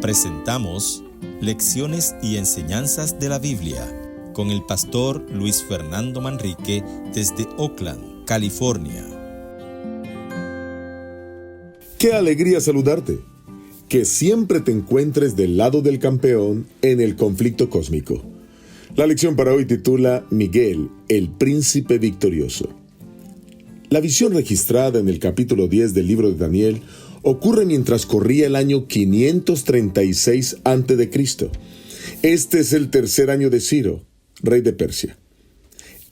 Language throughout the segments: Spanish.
Presentamos Lecciones y Enseñanzas de la Biblia con el pastor Luis Fernando Manrique desde Oakland, California. ¡Qué alegría saludarte! Que siempre te encuentres del lado del campeón en el conflicto cósmico. La lección para hoy titula Miguel, el príncipe victorioso. La visión registrada en el capítulo 10 del libro de Daniel ocurre mientras corría el año 536 a.C. Este es el tercer año de Ciro, rey de Persia.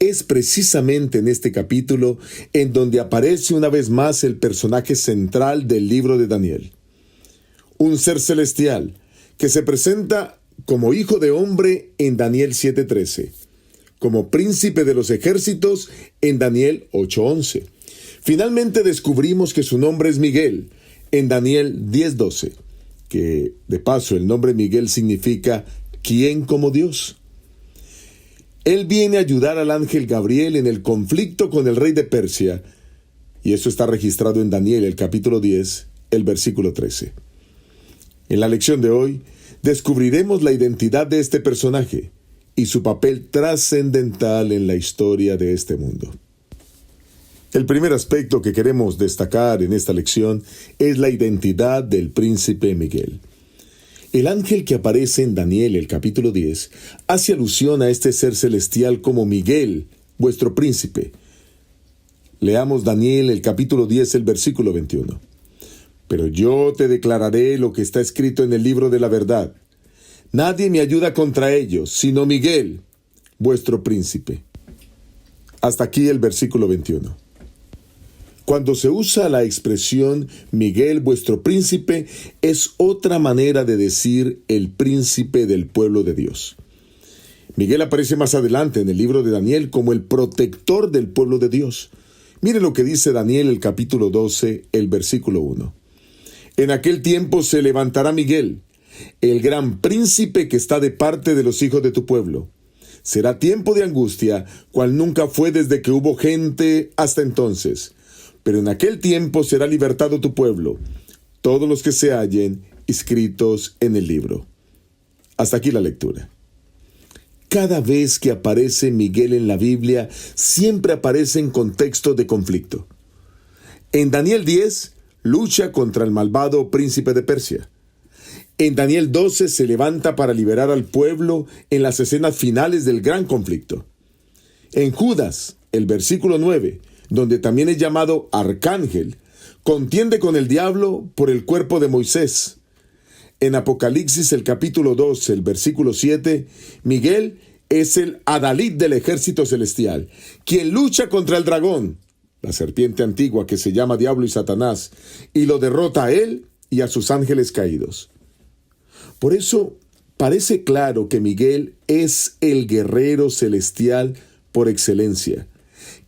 Es precisamente en este capítulo en donde aparece una vez más el personaje central del libro de Daniel. Un ser celestial que se presenta como hijo de hombre en Daniel 7:13, como príncipe de los ejércitos en Daniel 8:11. Finalmente descubrimos que su nombre es Miguel en Daniel 10:12, que de paso el nombre Miguel significa ¿quién como Dios? Él viene a ayudar al ángel Gabriel en el conflicto con el rey de Persia, y eso está registrado en Daniel, el capítulo 10, el versículo 13. En la lección de hoy, descubriremos la identidad de este personaje y su papel trascendental en la historia de este mundo. El primer aspecto que queremos destacar en esta lección es la identidad del príncipe Miguel. El ángel que aparece en Daniel, el capítulo 10, hace alusión a este ser celestial como Miguel, vuestro príncipe. Leamos Daniel, el capítulo 10, el versículo 21. Pero yo te declararé lo que está escrito en el libro de la verdad. Nadie me ayuda contra ellos, sino Miguel, vuestro príncipe. Hasta aquí el versículo 21. Cuando se usa la expresión Miguel, vuestro príncipe, es otra manera de decir el príncipe del pueblo de Dios. Miguel aparece más adelante en el libro de Daniel como el protector del pueblo de Dios. Mire lo que dice Daniel, el capítulo 12, el versículo 1. En aquel tiempo se levantará Miguel, el gran príncipe que está de parte de los hijos de tu pueblo. Será tiempo de angustia, cual nunca fue desde que hubo gente hasta entonces. Pero en aquel tiempo será libertado tu pueblo, todos los que se hallen inscritos en el libro. Hasta aquí la lectura. Cada vez que aparece Miguel en la Biblia, siempre aparece en contexto de conflicto. En Daniel 10, lucha contra el malvado príncipe de Persia. En Daniel 12 se levanta para liberar al pueblo en las escenas finales del gran conflicto. En Judas, el versículo 9, donde también es llamado arcángel, contiende con el diablo por el cuerpo de Moisés. En Apocalipsis, el capítulo 12, el versículo 7, Miguel es el adalid del ejército celestial, quien lucha contra el dragón, la serpiente antigua que se llama Diablo y Satanás, y lo derrota a él y a sus ángeles caídos. Por eso parece claro que Miguel es el guerrero celestial por excelencia,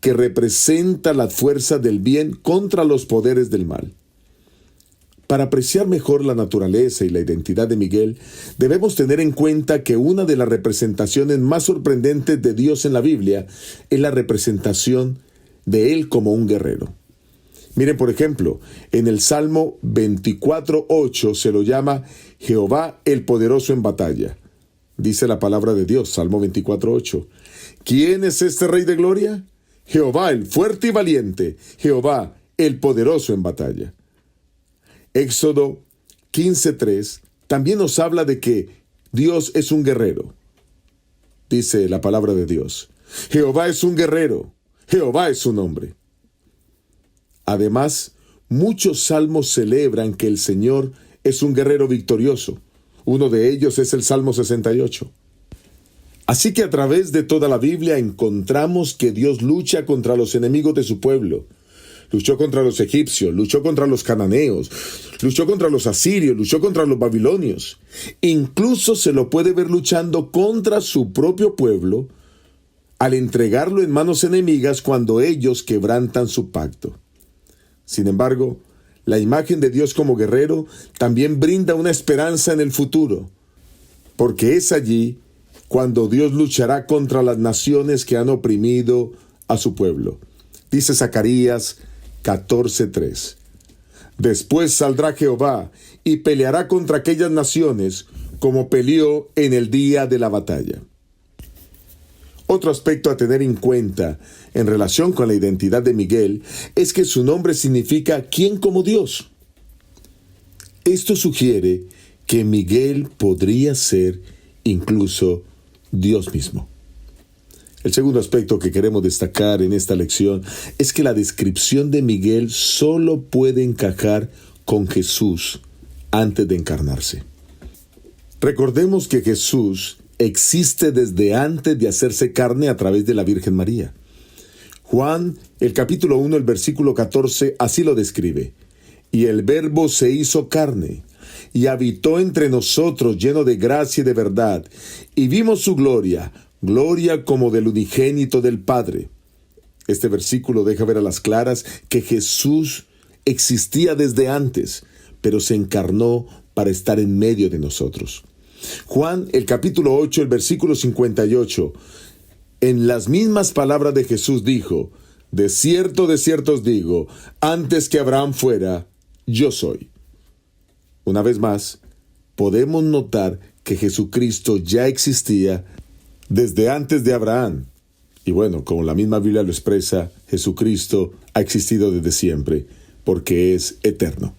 que representa la fuerza del bien contra los poderes del mal. Para apreciar mejor la naturaleza y la identidad de Miguel, debemos tener en cuenta que una de las representaciones más sorprendentes de Dios en la Biblia es la representación de él como un guerrero. Miren, por ejemplo, en el Salmo 24:8 se lo llama Jehová el poderoso en batalla. Dice la palabra de Dios, Salmo 24:8. ¿Quién es este Rey de gloria? Jehová el fuerte y valiente, Jehová el poderoso en batalla. Éxodo 15:3 también nos habla de que Dios es un guerrero. Dice la palabra de Dios, Jehová es un guerrero, Jehová es su nombre. Además, muchos salmos celebran que el Señor es un guerrero victorioso. Uno de ellos es el Salmo 68. Así que a través de toda la Biblia encontramos que Dios lucha contra los enemigos de su pueblo. Luchó contra los egipcios, luchó contra los cananeos, luchó contra los asirios, luchó contra los babilonios. Incluso se lo puede ver luchando contra su propio pueblo al entregarlo en manos enemigas cuando ellos quebrantan su pacto. Sin embargo, la imagen de Dios como guerrero también brinda una esperanza en el futuro, porque es allí cuando Dios luchará contra las naciones que han oprimido a su pueblo. Dice Zacarías 14:3. Después saldrá Jehová y peleará contra aquellas naciones como peleó en el día de la batalla. Otro aspecto a tener en cuenta en relación con la identidad de Miguel es que su nombre significa ¿quién como Dios? Esto sugiere que Miguel podría ser incluso Dios mismo. El segundo aspecto que queremos destacar en esta lección es que la descripción de Miguel solo puede encajar con Jesús antes de encarnarse. Recordemos que Jesús existe desde antes de hacerse carne a través de la Virgen María. Juan, el capítulo 1, el versículo 14, así lo describe. Y el Verbo se hizo carne, y habitó entre nosotros lleno de gracia y de verdad, y vimos su gloria, gloria como del unigénito del Padre. Este versículo deja ver a las claras que Jesús existía desde antes, pero se encarnó para estar en medio de nosotros. Juan, el capítulo 8, el versículo 58, en las mismas palabras de Jesús dijo: de cierto os digo, antes que Abraham fuera, yo soy. Una vez más, podemos notar que Jesucristo ya existía desde antes de Abraham. Y bueno, como la misma Biblia lo expresa, Jesucristo ha existido desde siempre, porque es eterno.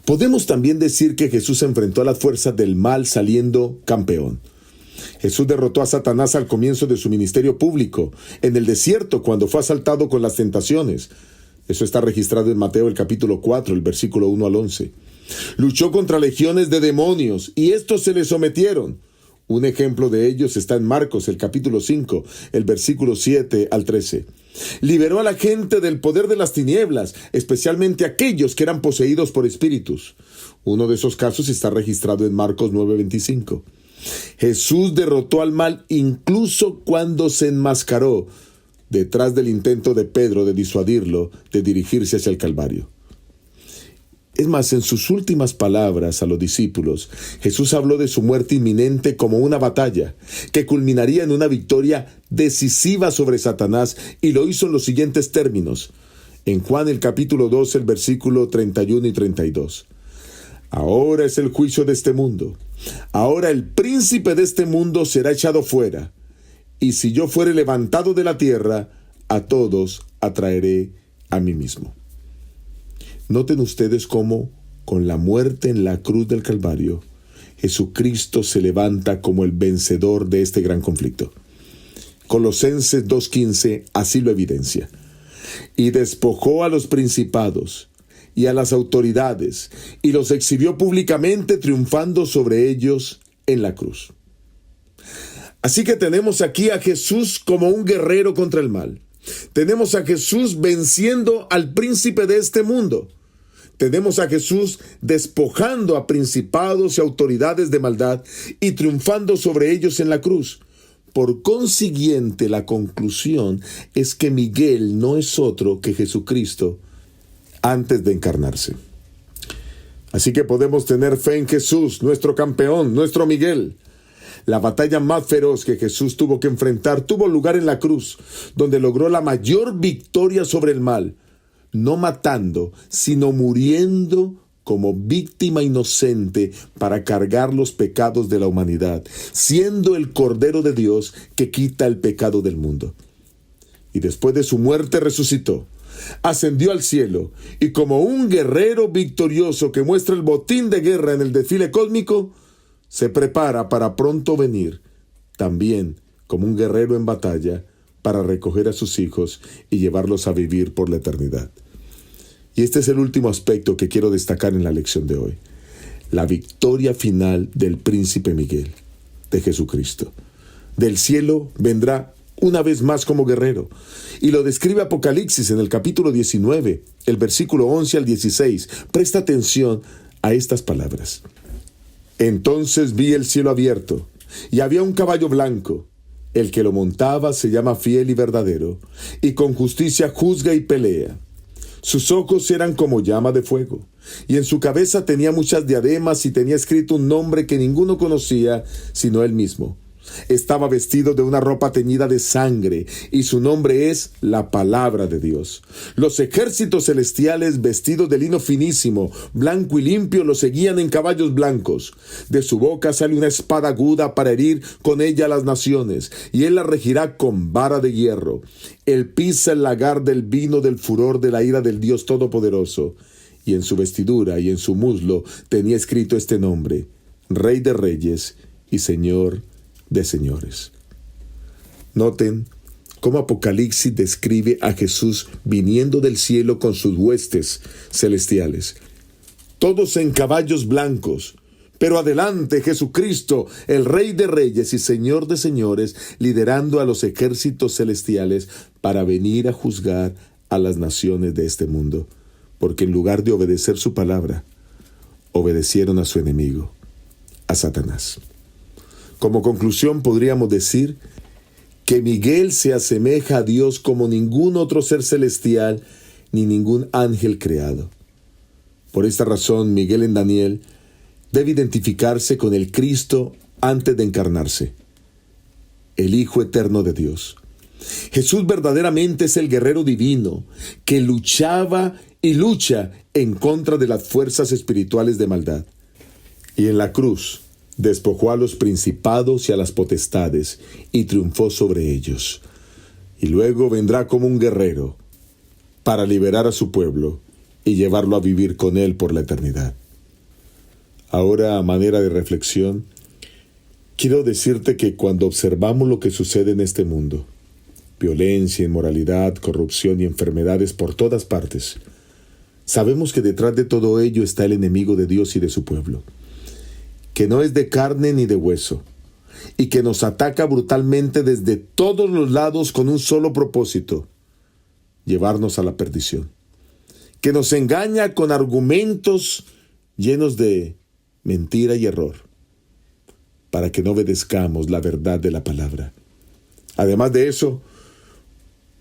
Podemos también decir que Jesús enfrentó a las fuerzas del mal saliendo campeón. Jesús derrotó a Satanás al comienzo de su ministerio público, en el desierto, cuando fue asaltado con las tentaciones. Eso está registrado en Mateo el capítulo 4, el versículo 1 al 11. Luchó contra legiones de demonios, y estos se le sometieron. Un ejemplo de ellos está en Marcos el capítulo 5, el versículo 7 al 13. Liberó a la gente del poder de las tinieblas, especialmente aquellos que eran poseídos por espíritus. Uno de esos casos está registrado en Marcos 9:25. Jesús derrotó al mal incluso cuando se enmascaró detrás del intento de Pedro de disuadirlo de dirigirse hacia el Calvario. Es más, en sus últimas palabras a los discípulos, Jesús habló de su muerte inminente como una batalla, que culminaría en una victoria decisiva sobre Satanás, y lo hizo en los siguientes términos. En Juan el capítulo 2, el versículo 31 y 32. Ahora es el juicio de este mundo. Ahora el príncipe de este mundo será echado fuera. Y si yo fuere levantado de la tierra, a todos atraeré a mí mismo. Noten ustedes cómo, con la muerte en la cruz del Calvario, Jesucristo se levanta como el vencedor de este gran conflicto. Colosenses 2:15 así lo evidencia. Y despojó a los principados y a las autoridades, y los exhibió públicamente, triunfando sobre ellos en la cruz. Así que tenemos aquí a Jesús como un guerrero contra el mal. Tenemos a Jesús venciendo al príncipe de este mundo. Tenemos a Jesús despojando a principados y autoridades de maldad y triunfando sobre ellos en la cruz. Por consiguiente, la conclusión es que Miguel no es otro que Jesucristo antes de encarnarse. Así que podemos tener fe en Jesús, nuestro campeón, nuestro Miguel. La batalla más feroz que Jesús tuvo que enfrentar tuvo lugar en la cruz, donde logró la mayor victoria sobre el mal, no matando, sino muriendo como víctima inocente para cargar los pecados de la humanidad, siendo el Cordero de Dios que quita el pecado del mundo. Y después de su muerte resucitó, ascendió al cielo, y como un guerrero victorioso que muestra el botín de guerra en el desfile cósmico, se prepara para pronto venir, también como un guerrero en batalla, para recoger a sus hijos y llevarlos a vivir por la eternidad. Y este es el último aspecto que quiero destacar en la lección de hoy: la victoria final del príncipe Miguel, de Jesucristo. Del cielo vendrá una vez más como guerrero, y lo describe Apocalipsis en el capítulo 19, el versículo 11 al 16. Presta atención a estas palabras. Entonces vi el cielo abierto, y había un caballo blanco. El que lo montaba se llama Fiel y Verdadero, y con justicia juzga y pelea. Sus ojos eran como llama de fuego, y en su cabeza tenía muchas diademas, y tenía escrito un nombre que ninguno conocía sino él mismo. Estaba vestido de una ropa teñida de sangre, y su nombre es la Palabra de Dios. Los ejércitos celestiales, vestidos de lino finísimo, blanco y limpio, lo seguían en caballos blancos. De su boca sale una espada aguda para herir con ella a las naciones, y él la regirá con vara de hierro. Él pisa el lagar del vino del furor de la ira del Dios Todopoderoso. Y en su vestidura y en su muslo tenía escrito este nombre: Rey de Reyes y Señor de señores. Noten cómo Apocalipsis describe a Jesús viniendo del cielo con sus huestes celestiales, todos en caballos blancos, pero adelante Jesucristo, el Rey de Reyes y Señor de señores, liderando a los ejércitos celestiales para venir a juzgar a las naciones de este mundo, porque en lugar de obedecer su palabra, obedecieron a su enemigo, a Satanás. Como conclusión, podríamos decir que Miguel se asemeja a Dios como ningún otro ser celestial ni ningún ángel creado. Por esta razón, Miguel en Daniel debe identificarse con el Cristo antes de encarnarse, el Hijo eterno de Dios. Jesús verdaderamente es el guerrero divino que luchaba y lucha en contra de las fuerzas espirituales de maldad. Y en la cruz despojó a los principados y a las potestades y triunfó sobre ellos. Y luego vendrá como un guerrero para liberar a su pueblo y llevarlo a vivir con él por la eternidad. Ahora, a manera de reflexión, quiero decirte que cuando observamos lo que sucede en este mundo, violencia, inmoralidad, corrupción y enfermedades por todas partes, sabemos que detrás de todo ello está el enemigo de Dios y de su pueblo, que no es de carne ni de hueso, y que nos ataca brutalmente desde todos los lados con un solo propósito: llevarnos a la perdición, que nos engaña con argumentos llenos de mentira y error, para que no obedezcamos la verdad de la palabra. Además de eso,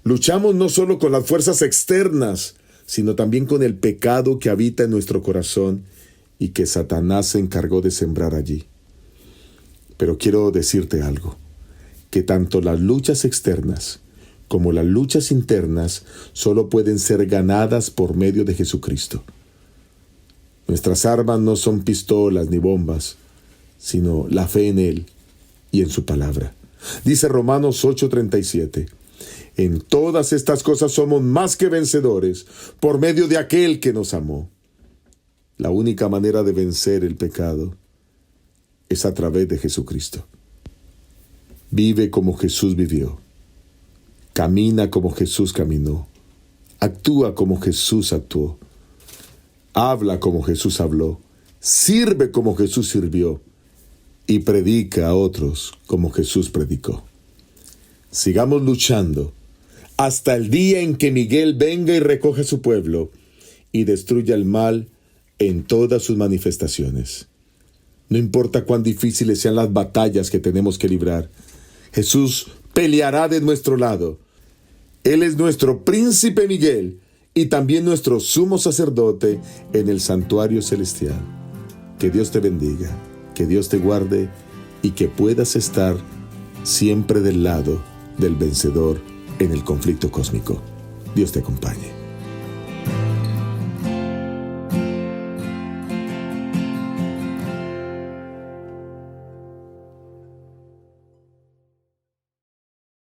luchamos no solo con las fuerzas externas, sino también con el pecado que habita en nuestro corazón y que Satanás se encargó de sembrar allí. Pero quiero decirte algo, que tanto las luchas externas como las luchas internas solo pueden ser ganadas por medio de Jesucristo. Nuestras armas no son pistolas ni bombas, sino la fe en Él y en su palabra. Dice Romanos 8:37, en todas estas cosas somos más que vencedores por medio de aquel que nos amó. La única manera de vencer el pecado es a través de Jesucristo. Vive como Jesús vivió. Camina como Jesús caminó. Actúa como Jesús actuó. Habla como Jesús habló. Sirve como Jesús sirvió. Y predica a otros como Jesús predicó. Sigamos luchando hasta el día en que Miguel venga y recoja a su pueblo y destruya el mal en todas sus manifestaciones. No importa cuán difíciles sean las batallas que tenemos que librar, Jesús peleará de nuestro lado. Él es nuestro príncipe Miguel y también nuestro sumo sacerdote en el santuario celestial. Que Dios te bendiga, que Dios te guarde y que puedas estar siempre del lado del vencedor en el conflicto cósmico. Dios te acompañe.